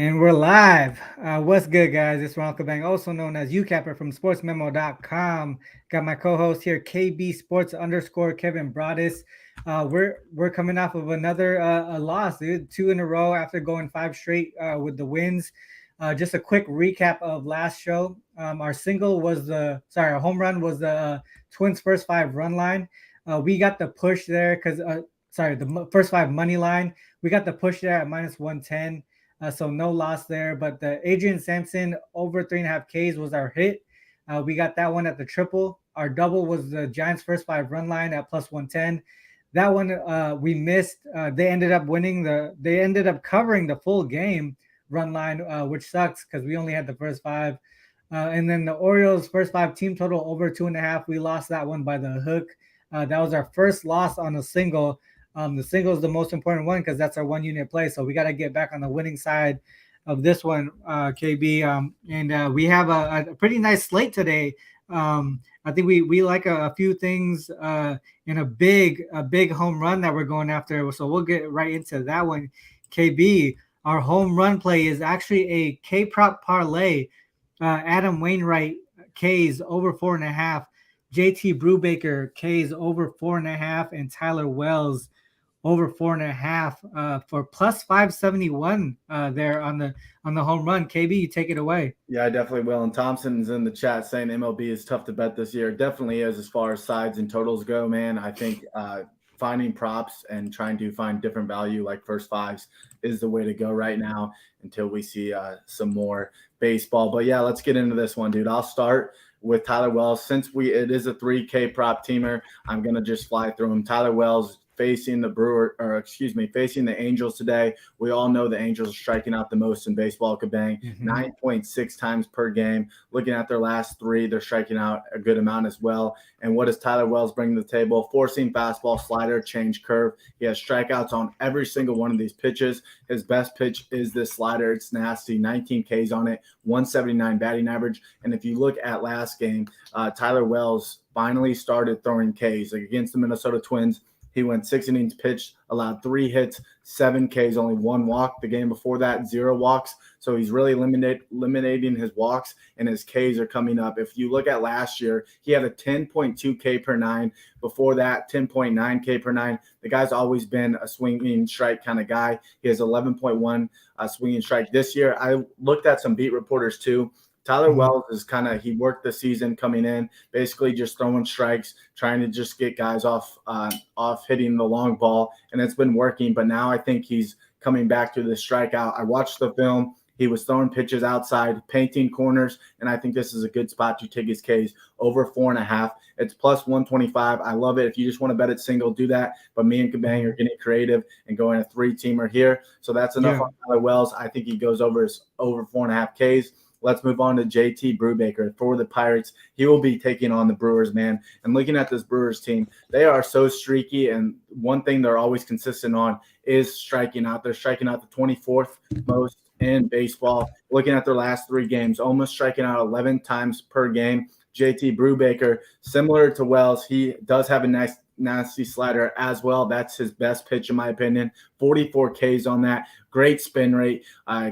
And we're live. What's good, guys? It's Ron Kabang, also known as Youcapper from Sportsmemo.com. Got my co-host here, KB Sports _ Kevin Braudis. We're coming off of another a loss, dude. 2 in a row after going 5 straight with the wins. Just a quick recap of last show. Our home run was the Twins' first 5 run line. We got the push there the first 5 money line. We got the push there at -110. So no loss there. But the Adrian Sampson over 3.5 Ks was our hit. We got that one at the triple. Our double was the Giants' first 5 run line at +110. That one we missed. They ended up winning They ended up covering the full game run line, which sucks because we only had the first 5. And then the Orioles' first 5 team total over 2.5. We lost that one by the hook. That was our first loss on a single. The single is the most important one because that's our 1 unit play. So we got to get back on the winning side of this one, KB. And we have a pretty nice slate today. I think we like a few things in a big home run that we're going after. So we'll get right into that one, KB. Our home run play is actually a K prop parlay. Adam Wainwright K's over 4.5. JT Brubaker K's over 4.5, and Tyler Wells over 4.5 for +571 there on the home run. KB, you take it away. Yeah, I definitely will. And Thompson's in the chat saying MLB is tough to bet this year. It definitely is as far as sides and totals go, man. I think finding props and trying to find different value like first fives is the way to go right now until we see some more baseball. But yeah, let's get into this one, dude. I'll start with Tyler Wells. Since it is a 3K prop teamer, I'm going to just fly through him. Tyler Wells facing the Angels today. We all know the Angels are striking out the most in baseball. Kabang, 9.6 times per game. Looking at their last 3, they're striking out a good amount as well. And what does Tyler Wells bring to the table? Four-seam fastball, slider, change, curve. He has strikeouts on every single one of these pitches. His best pitch is this slider. It's nasty. 19 Ks on it, 179 batting average. And if you look at last game, Tyler Wells finally started throwing Ks. Like against the Minnesota Twins, he went 6 innings pitched, allowed 3 hits, 7 Ks, only 1 walk. The game before that, 0 walks. So he's really eliminating his walks, and his Ks are coming up. If you look at last year, he had a 10.2 K per 9. Before that, 10.9 K per 9. The guy's always been a swinging strike kind of guy. He has 11.1 swinging strike this year. I looked at some beat reporters too. Tyler Wells is he worked the season coming in, basically just throwing strikes, trying to just get guys off hitting the long ball, and it's been working. But now I think he's coming back to the strikeout. I watched the film. He was throwing pitches outside, painting corners, and I think this is a good spot to take his Ks over 4.5. It's +125. I love it. If you just want to bet it single, do that. But me and Kabang are getting creative and going a 3-teamer here. So that's enough on Tyler Wells. I think he goes over 4.5 Ks. Let's move on to JT Brubaker for the Pirates. He will be taking on the Brewers, man. And looking at this Brewers team, they are so streaky. And one thing they're always consistent on is striking out. They're striking out the 24th most in baseball. Looking at their last 3 games, almost striking out 11 times per game. JT Brubaker, similar to Wells, he does have a nasty slider as well. That's his best pitch, in my opinion. 44 Ks on that. Great spin rate,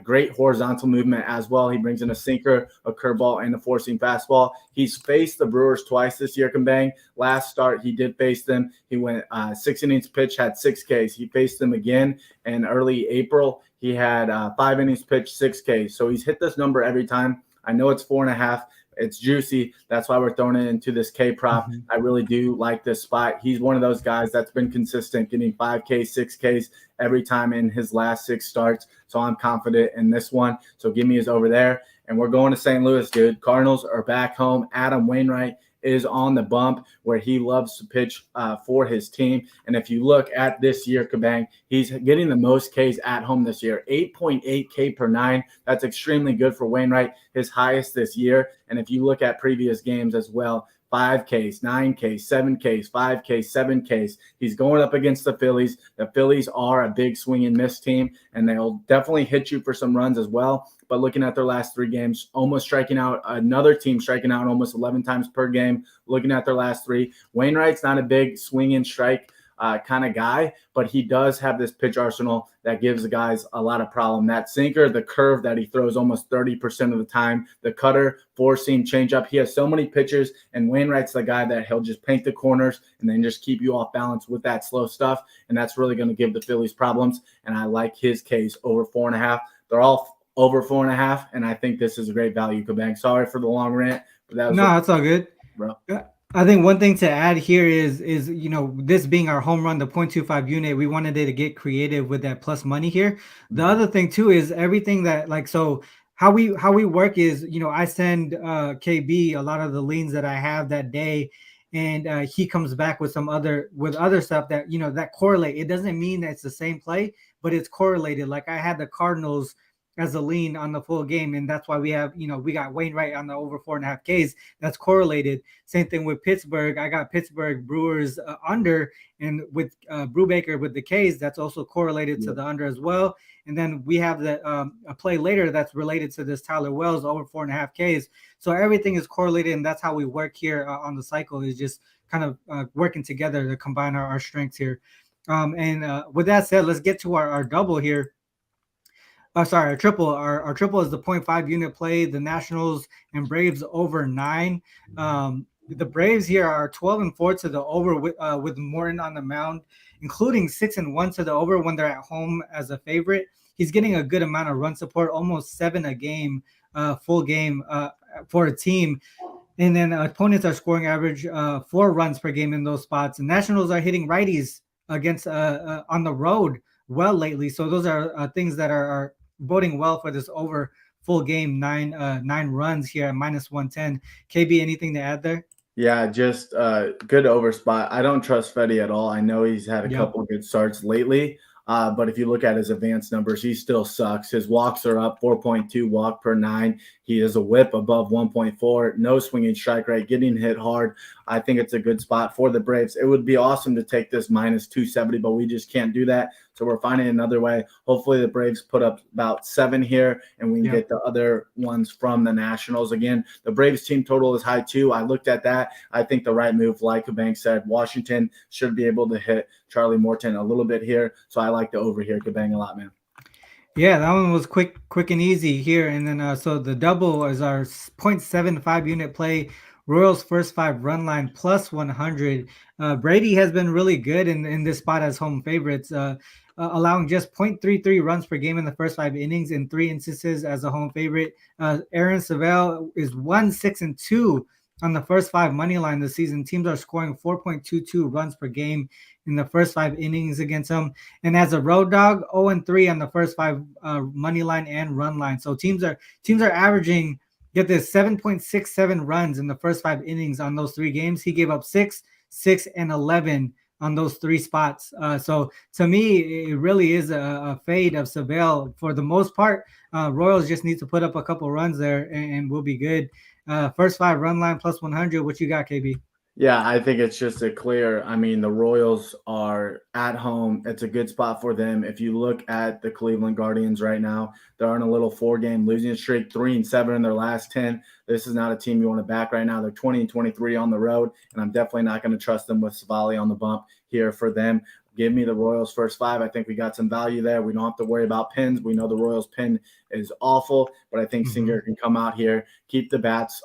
great horizontal movement as well. He brings in a sinker, a curveball, and a four-seam fastball. He's faced the Brewers twice this year, Kambang. Last start, he did face them. He went 6 innings pitch, had 6 Ks. He faced them again in early April. He had 5 innings pitch, 6 Ks. So he's hit this number every time. I know it's 4.5. It's juicy. That's why we're throwing it into this K prop. I really do like this spot. He's one of those guys that's been consistent, getting 5Ks, 6Ks every time in his last 6 starts. So I'm confident in this one. So give me his over there. And we're going to St. Louis, dude. Cardinals are back home. Adam Wainwright is on the bump where he loves to pitch for his team. And if you look at this year, Kabang, he's getting the most Ks at home this year, 8.8 K per 9. That's extremely good for Wainwright, his highest this year. And if you look at previous games as well, 5Ks, 9Ks, 7Ks, 5Ks, 7Ks. He's going up against the Phillies. The Phillies are a big swing and miss team, and they'll definitely hit you for some runs as well. But looking at their last 3 games, almost striking out, another team striking out almost 11 times per game. Looking at their last 3, Wainwright's not a big swing and strike kind of guy, but he does have this pitch arsenal that gives the guys a lot of problem. That sinker, the curve that he throws almost 30% of the time, the cutter, four-seam changeup. He has so many pitches, and Wainwright's the guy that he'll just paint the corners and then just keep you off balance with that slow stuff, and that's really going to give the Phillies problems, and I like his case over 4.5. They're all over 4.5, and I think this is a great value, Kabang. Sorry for the long rant, but that was it's all good, bro. I think one thing to add here is this being our home run, the 0.25 unit, we wanted it to get creative with that plus money here. The other thing too is everything that so how we work is I send KB a lot of the leans that I have that day, and he comes back with other stuff that that correlate. It doesn't mean that it's the same play, but it's correlated. Like I had the Cardinals as a lean on the full game, and that's why we have we got Wainwright on the over 4.5 Ks. That's correlated. Same thing with Pittsburgh. I got Pittsburgh Brewers under, and with Brubaker with the Ks, that's also correlated to the under as well. And then we have a play later that's related to this Tyler Wells over 4.5 Ks. So everything is correlated, and that's how we work here on the cycle, is just kind of working together to combine our strengths here. And with that said, let's get to our double here. Our triple. Our triple is the 0.5 unit play. The Nationals and Braves over 9. The Braves here are 12-4 to the over with Morton on the mound, including 6-1 to the over when they're at home as a favorite. He's getting a good amount of run support, almost 7 a game, full game for a team. And then opponents are scoring average 4 runs per game in those spots. And Nationals are hitting righties against on the road well lately. So those are things that are boding well for this over full game, 9 runs here at minus 110. KB, anything to add there? Yeah, just good over spot. I don't trust Fetty at all. I know he's had a couple of good starts lately, but if you look at his advanced numbers, he still sucks. His walks are up 4.2 walk per 9. He is a whip above 1.4, no swinging strike rate, getting hit hard. I think it's a good spot for the Braves. It would be awesome to take this minus 270, but we just can't do that. So we're finding another way. Hopefully the Braves put up about 7 here, and we can get the other ones from the Nationals. Again, the Braves team total is high too. I looked at that. I think the right move, like Kabang said, Washington should be able to hit Charlie Morton a little bit here. So I like the over here, Kabang, a lot, man. Yeah, that one was quick and easy here. And then so the double is our 0.75 unit play. Royals first 5 run line plus 100. Brady has been really good in this spot as home favorites, allowing just 0.33 runs per game in the first 5 innings in 3 instances as a home favorite. Aaron Savell is 1-6-2 on the first 5 money line this season. Teams are scoring 4.22 runs per game in the first 5 innings against him. And as a road dog, 0-3 on the first 5 money line and run line. So teams are averaging, get this, 7.67 runs in the first 5 innings on those 3 games. He gave up 6, 6, and 11 on those 3 spots. So to me, it really is a fade of Savell for the most part. Royals just need to put up a couple runs there, and we'll be good. First 5 run line plus 100. What you got, KB? Yeah, I think it's just a clear. I mean, the Royals are at home. It's a good spot for them. If you look at the Cleveland Guardians right now, they're on a little 4-game losing streak, 3-7 in their last 10. This is not a team you want to back right now. They're 20-23 on the road, and I'm definitely not going to trust them with Savali on the bump here for them. Give me the Royals first 5. I think we got some value there. We don't have to worry about pins. We know the Royals pin is awful, but I think Singer can come out here, keep the bats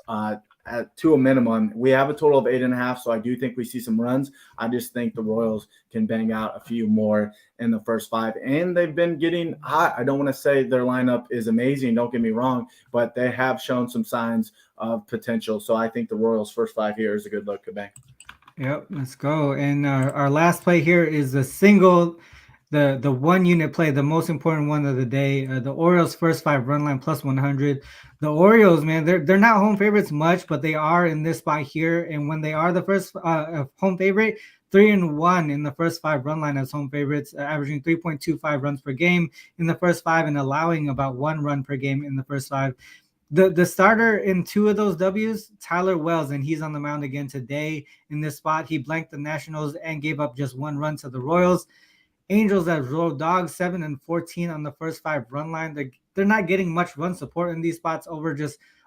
to a minimum. We have a total of 8.5, so I do think we see some runs. I just think the Royals can bang out a few more in the first 5, and they've been getting hot. I don't want to say their lineup is amazing, don't get me wrong, but they have shown some signs of potential. So I think the Royals first 5 here is a good look, Kabang. Yep, let's go. And our last play here is the single, the 1 unit play, the most important one of the day. The Orioles first 5 run line plus 100. The Orioles, man, they're not home favorites much, but they are in this spot here. And when they are the first home favorite, 3-1 in the first 5 run line as home favorites, averaging 3.25 runs per game in the first 5 and allowing about 1 run per game in the first 5. The starter in 2 of those W's, Tyler Wells, and he's on the mound again today in this spot. He blanked the Nationals and gave up just 1 run to the Royals. Angels as road dogs, 7-14 on the first 5 run line. They're not getting much run support in these spots, over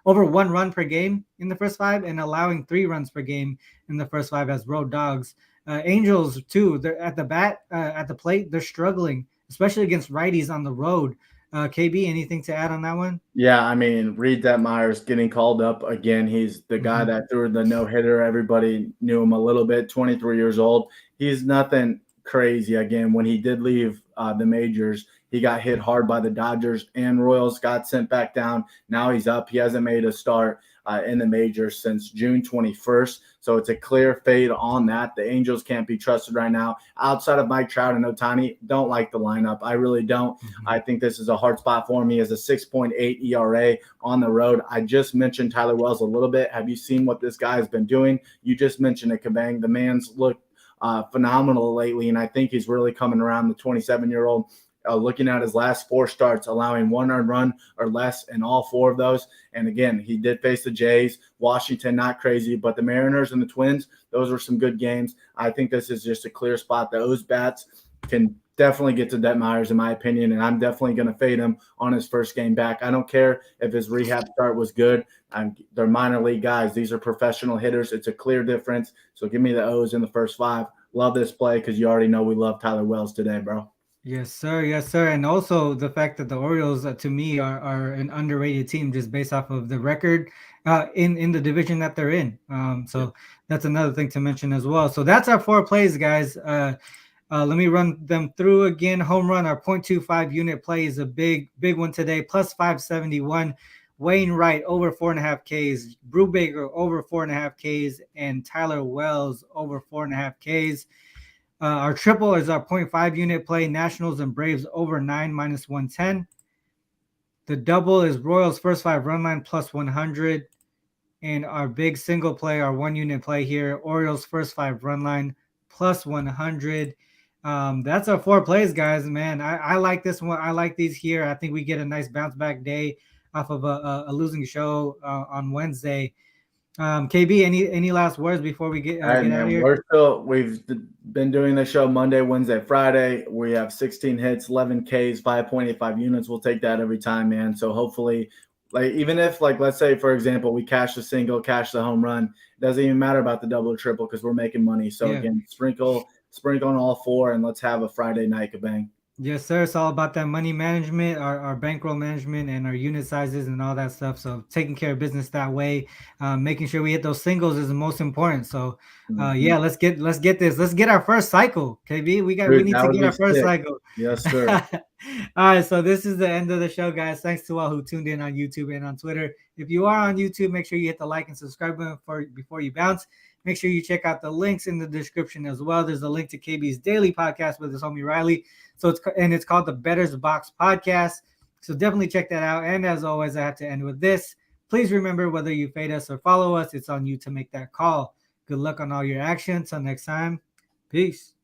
1 run per game in the first 5 and allowing 3 runs per game in the first 5 as road dogs. Angels too. They're at the plate. They're struggling, especially against righties on the road. KB, anything to add on that one? Yeah, I mean, Reed Detmeyer's getting called up again. He's the guy that threw the no-hitter. Everybody knew him a little bit, 23 years old. He's nothing crazy. Again, when he did leave the majors, he got hit hard by the Dodgers and Royals, got sent back down. Now he's up. He hasn't made a start in the majors since June 21st. So it's a clear fade on that. The Angels can't be trusted right now. Outside of Mike Trout and Ohtani, don't like the lineup. I really don't. I think this is a hard spot for him. He has a 6.8 ERA on the road. I just mentioned Tyler Wells a little bit. Have you seen what this guy has been doing? You just mentioned it, Kabang. The man's looked phenomenal lately, and I think he's really coming around. The 27-year-old, looking at his last 4 starts, allowing 1 earned run or less in all 4 of those. And again, he did face the Jays, Washington, not crazy, but the Mariners and the Twins, those were some good games. I think this is just a clear spot. Those bats can definitely get to Detmeyer's, in my opinion, and I'm definitely going to fade him on his first game back. I don't care if his rehab start was good. They're minor league guys. These are professional hitters. It's a clear difference. So give me the O's in the first 5. Love this play because you already know we love Tyler Wells today, bro. Yes, sir. Yes, sir. And also the fact that the Orioles, to me, are an underrated team just based off of the record in the division that they're in. So that's another thing to mention as well. So that's our 4 plays, guys. Let me run them through again. Home run, our 0.25 unit play is a big one today, plus 571. Wainwright over 4.5 Ks, Brubaker over 4.5 Ks, and Tyler Wells over 4.5 Ks. Our triple is our 0.5 unit play, Nationals and Braves over 9 minus 110. The double is Royals first 5 run line plus 100. And our big single play, our 1 unit play here, Orioles first 5 run line plus 100. That's our 4 plays, guys. Man, I like this one. I like these here. I think we get a nice bounce back day off of a losing show on Wednesday. KB, any last words before we get out of here? We've been doing the show Monday, Wednesday, Friday. We have 16 hits, 11 Ks, 5.85 units. We'll take that every time, man. So hopefully, even if let's say, for example, we cash the single, cash the home run, it doesn't even matter about the double or triple because we're making money. So again, sprinkle on all 4, and let's have a Friday night kabang. Yes, sir. It's all about that money management, our bankroll management, and our unit sizes and all that stuff. So taking care of business that way, making sure we hit those singles is the most important. So, let's get this. Let's get our first cycle, KB. We need to get our first cycle. Yes, sir. All right. So this is the end of the show, guys. Thanks to all who tuned in on YouTube and on Twitter. If you are on YouTube, make sure you hit the like and subscribe button before you bounce. Make sure you check out the links in the description as well. There's a link to KB's daily podcast with his homie Riley. So it's called the Bettors Box Podcast. So definitely check that out. And as always, I have to end with this. Please remember, whether you fade us or follow us, it's on you to make that call. Good luck on all your actions. Till next time. Peace.